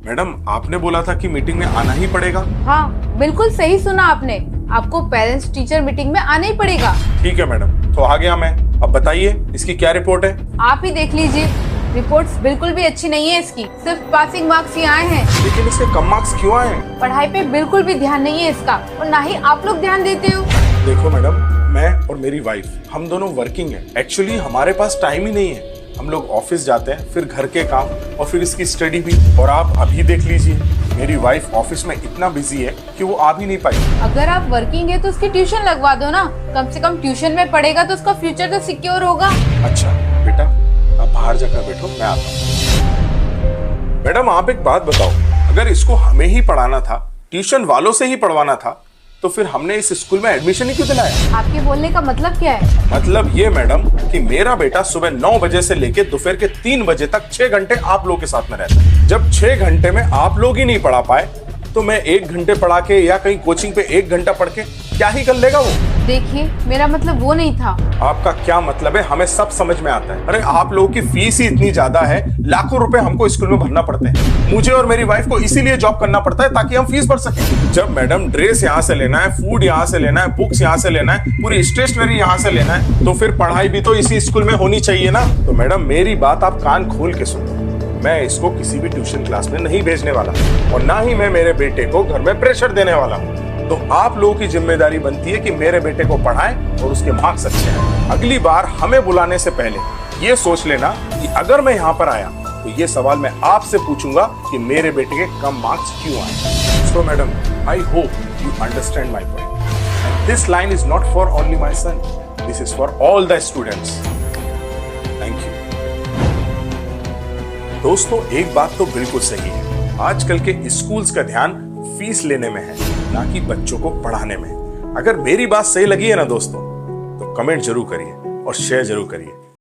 Madam आपने बोला था कि मीटिंग में आना ही पड़ेगा। हाँ बिल्कुल सही सुना आपने, आपको पेरेंट्स टीचर मीटिंग में आना ही पड़ेगा। ठीक है मैडम, तो आ गया मैं। अब बताइए इसकी क्या रिपोर्ट है? आप ही देख लीजिए, रिपोर्ट्स बिल्कुल भी अच्छी नहीं है इसकी, सिर्फ पासिंग मार्क्स ही आए हैं। लेकिन इसके कम मार्क्स क्यों आए हैं? पढ़ाई पे बिल्कुल भी ध्यान नहीं है इसका, और ना ही आप लोग ध्यान देते हो। देखो मैडम, मैं और मेरी वाइफ हम दोनों वर्किंग हैं। एक्चुअली हमारे पास टाइम ही नहीं है। हम लोग ऑफिस जाते हैं, फिर घर के काम और फिर इसकी स्टडी भी। और आप अभी देख लीजिए, मेरी वाइफ ऑफिस में इतना बिजी है कि वो आ भी नहीं पाई। अगर आप वर्किंग है तो उसकी ट्यूशन लगवा दो ना, कम से कम ट्यूशन में पढ़ेगा तो उसका फ्यूचर तो सिक्योर होगा। अच्छा बेटा, आप बाहर जाकर बैठो, मैं आता हूँ। मैडम आप एक बात बताओ, अगर इसको हमें ही पढ़ाना था, ट्यूशन वालों से ही पढ़वाना था, तो फिर हमने इस स्कूल में एडमिशन ही क्यों दिलाया? आपके बोलने का मतलब क्या है? मतलब ये मैडम कि मेरा बेटा सुबह 9 बजे से लेके दोपहर के 3 बजे तक 6 घंटे आप लोगों के साथ में रहता है। जब 6 घंटे में आप लोग ही नहीं पढ़ा पाए, तो मैं 1 घंटे पढ़ा के या कहीं कोचिंग पे 1 घंटा पढ़ के क्या ही कर लेगा वो? देखिए मेरा मतलब वो नहीं था। आपका क्या मतलब है हमें सब समझ में आता है। अरे आप लोगों की फीस ही इतनी ज्यादा है, लाखों रुपए हमको स्कूल में भरना पड़ते हैं। मुझे और मेरी वाइफ को इसीलिए जॉब करना पड़ता है ताकि हम फीस भर सकें। जब मैडम ड्रेस यहाँ से लेना है, फूड यहाँ से लेना है, बुक्स यहाँ से लेना है, पूरी स्टेशनरी यहाँ से लेना है, तो फिर पढ़ाई भी तो इसी स्कूल में होनी चाहिए ना। तो मैडम मेरी बात आप कान खोल के सुनो, मैं इसको किसी भी ट्यूशन क्लास में नहीं भेजने वाला और ना ही मैं मेरे बेटे को घर में प्रेशर देने वाला हूँ। तो आप लोगों की जिम्मेदारी बनती है कि मेरे बेटे को पढ़ाएं और उसके मार्क्स अच्छे आए। अगली बार हमें बुलाने से पहले ये सोच लेना कि अगर मैं यहाँ पर आया तो ये सवाल मैं आपसे पूछूंगा कि मेरे बेटे के कम मार्क्स क्यों आए। So madam, I hope you understand my point. This line is not for only my son, this is for all the students. Thank you. दोस्तों एक बात तो बिल्कुल सही है, आजकल के स्कूल्स का ध्यान फीस लेने में है, ना कि बच्चों को पढ़ाने में। अगर मेरी बात सही लगी है ना दोस्तों, तो कमेंट जरूर करिए और शेयर जरूर करिए।